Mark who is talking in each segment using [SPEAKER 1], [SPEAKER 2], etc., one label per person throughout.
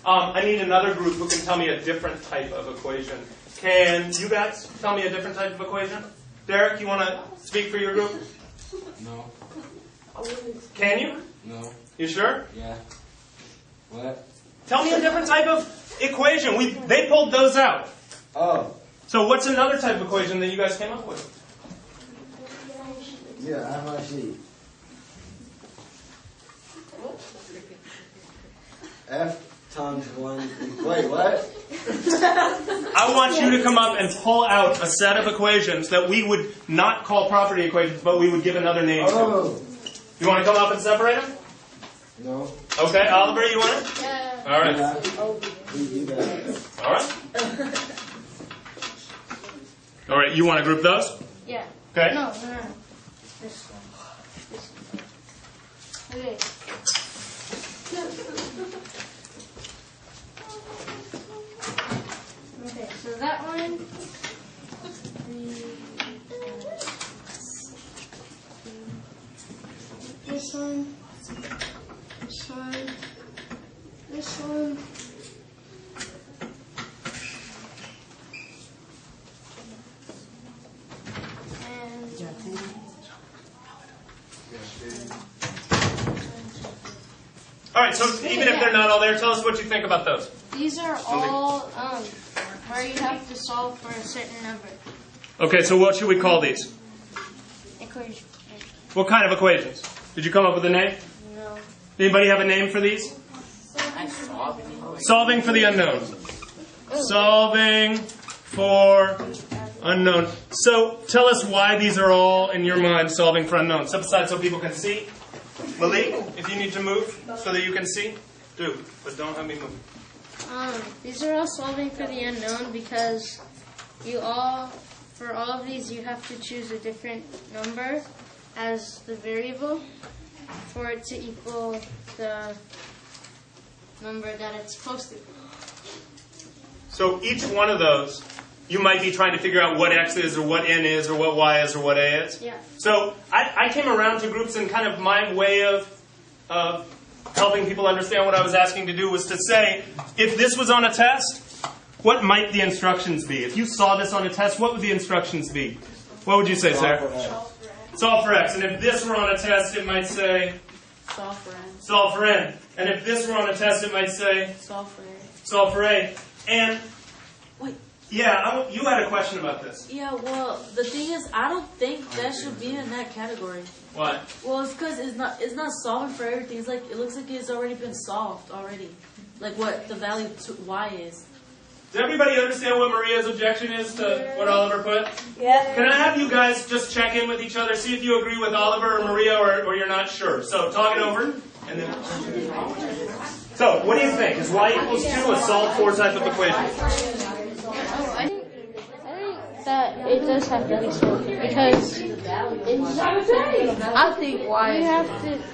[SPEAKER 1] I need another group who can tell me a different type of equation. Can you guys tell me a different type of equation? Derek, you want to speak for your group?
[SPEAKER 2] No.
[SPEAKER 1] Can you?
[SPEAKER 2] No.
[SPEAKER 1] You sure?
[SPEAKER 2] Yeah. What?
[SPEAKER 1] Tell me a different type of equation. They pulled those out.
[SPEAKER 2] Oh.
[SPEAKER 1] So what's another type of equation that you guys came up with?
[SPEAKER 2] Yeah, I have my sheet. F times 1. Wait, what?
[SPEAKER 1] I want you to come up and pull out a set of equations that we would not call property equations, but we would give another name to. You want to come up and separate them?
[SPEAKER 2] No.
[SPEAKER 1] Okay, Oliver, you want it?
[SPEAKER 3] Yeah.
[SPEAKER 1] All right.
[SPEAKER 2] Yeah. We do that.
[SPEAKER 1] All right. All right, you want to group those?
[SPEAKER 3] Yeah.
[SPEAKER 1] Okay.
[SPEAKER 3] No. This one. Okay. Okay, so that one. This one. This one. This one.
[SPEAKER 1] All right, so even if they're not all there, tell us what you think about those.
[SPEAKER 3] These are all where you have to solve for a certain number.
[SPEAKER 1] Okay, so what should we call these?
[SPEAKER 3] Equation.
[SPEAKER 1] What kind of equations? Did you come up with a name?
[SPEAKER 3] No.
[SPEAKER 1] Anybody have a name for these? Solving for the unknown. Solving for unknown. So tell us why these are all, in your mind, solving for unknown. Step aside so people can see. Malik, if you need to move so that you can see, do. But don't have me move.
[SPEAKER 3] These are all solving for the unknown because for all of these, you have to choose a different number as the variable for it to equal the number that it's supposed to.
[SPEAKER 1] So each one of those, you might be trying to figure out what x is or what n is or what y is or what a is.
[SPEAKER 3] Yeah.
[SPEAKER 1] So I came around to groups, and kind of my way of helping people understand what I was asking to do was to say, if this was on a test, what might the instructions be? If you saw this on a test, what would the instructions be? What would you say, Sarah? Solve for x. And if this were on a test, it might say?
[SPEAKER 4] Solve for n.
[SPEAKER 1] Solve for n. And if this were on a test, it might say?
[SPEAKER 4] Solve for a.
[SPEAKER 1] Solve for a. And,
[SPEAKER 4] wait.
[SPEAKER 1] Yeah, you had a question about this.
[SPEAKER 4] Yeah, well, the thing is, I don't think that should be in that category.
[SPEAKER 1] What?
[SPEAKER 4] Well, it's because it's not solving for everything. It's like, it looks like it's already been solved already. Like what the value to y is.
[SPEAKER 1] Does everybody understand what Maria's objection is to what Oliver put?
[SPEAKER 5] Yeah.
[SPEAKER 1] Can I have you guys just check in with each other, see if you agree with Oliver or Maria, or you're not sure? So talk it over. And then. So, what do you think? Is y equals 2 a solved for type of equation?
[SPEAKER 3] I think that it does have to be solved because it's,
[SPEAKER 5] I think y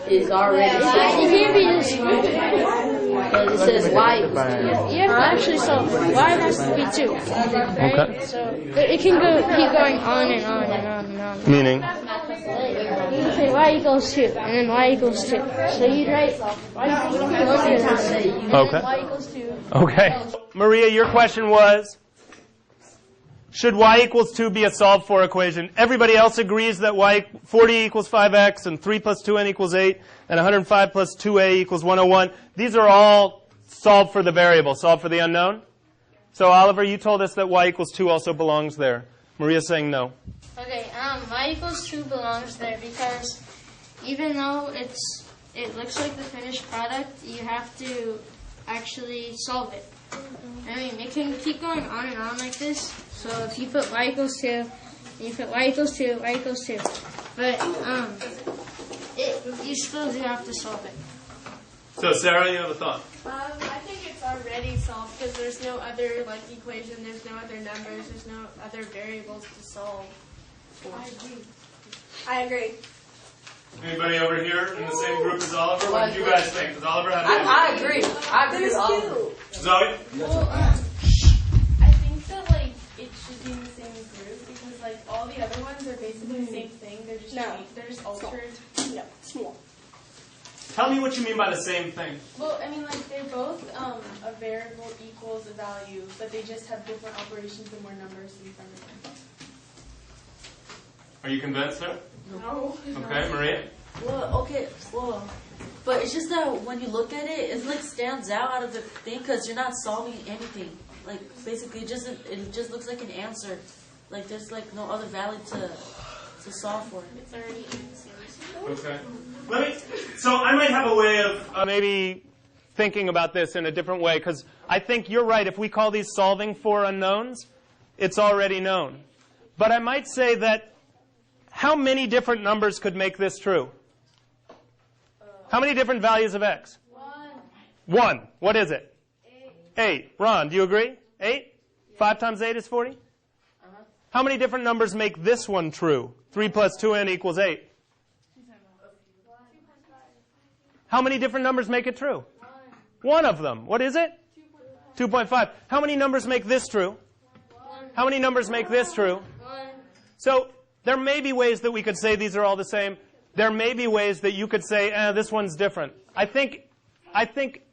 [SPEAKER 5] is already
[SPEAKER 3] it can't be just
[SPEAKER 5] because it says y equals 2.
[SPEAKER 3] you have to actually solve it. Y has to be 2, right?
[SPEAKER 1] Okay.
[SPEAKER 3] So it can keep going on and on and on and on.
[SPEAKER 1] Meaning?
[SPEAKER 3] You can say y equals 2 and then y equals 2. So you'd write y equals 2 and
[SPEAKER 1] Okay.
[SPEAKER 3] then y equals 2.
[SPEAKER 1] Okay. Maria, your question was? Should y equals 2 be a solved for equation? Everybody else agrees that 40 equals 5x, and 3 plus 2n equals 8, and 105 plus 2a equals 101. These are all solved for the variable, solved for the unknown. So Oliver, you told us that y equals 2 also belongs there. Maria's saying no.
[SPEAKER 3] Okay, y equals 2 belongs there because even though it looks like the finished product, you have to actually solve it. I mean, it can keep going on and on like this. So if you put y equals 2, you put y equals 2, y equals 2. But you still do have to solve it.
[SPEAKER 1] So Sarah, you have a thought?
[SPEAKER 6] I think it's already solved because there's no other equation, there's no other numbers, there's no other variables to solve for.
[SPEAKER 5] I agree.
[SPEAKER 1] Anybody over here in the same group as Oliver? What did you guys think? Does Oliver have any?
[SPEAKER 5] I agree. I agree with Oliver.
[SPEAKER 1] Zoe?
[SPEAKER 6] Well, I think that it should be in the same group because all the other ones are basically the same thing. They're just altered.
[SPEAKER 5] No, small.
[SPEAKER 1] Tell me what you mean by the same thing.
[SPEAKER 6] Well, I mean, like, they're both a variable equals a value, but they just have different operations and more numbers in front of them.
[SPEAKER 1] Are you convinced, sir?
[SPEAKER 6] No.
[SPEAKER 1] Okay, Maria?
[SPEAKER 4] Well, but it's just that when you look at it, it like stands out of the thing because you're not solving anything. Like basically, it just looks like an answer. Like there's like no other value to solve for.
[SPEAKER 6] It's already answers.
[SPEAKER 1] Okay. So I might have a way of maybe thinking about this in a different way, because I think you're right. If we call these solving for unknowns, it's already known. But I might say that how many different numbers could make this true? How many different values of x? 1. What is it? 8. Ron, do you agree? 8? 5 times 8 is 40? How many different numbers make this one true? 3 plus 2n equals 8. How many different numbers make it true? One of them. What is it? 2.5. How many numbers make this true? How many numbers make this true? So there may be ways that we could say these are all the same. There may be ways that you could say, this one's different. I think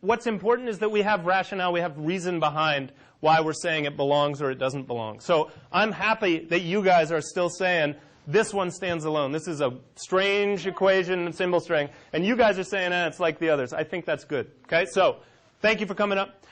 [SPEAKER 1] what's important is that we have rationale, we have reason behind why we're saying it belongs or it doesn't belong. So I'm happy that you guys are still saying this one stands alone. This is a strange equation, symbol string. And you guys are saying, it's like the others. I think that's good. Okay, so thank you for coming up.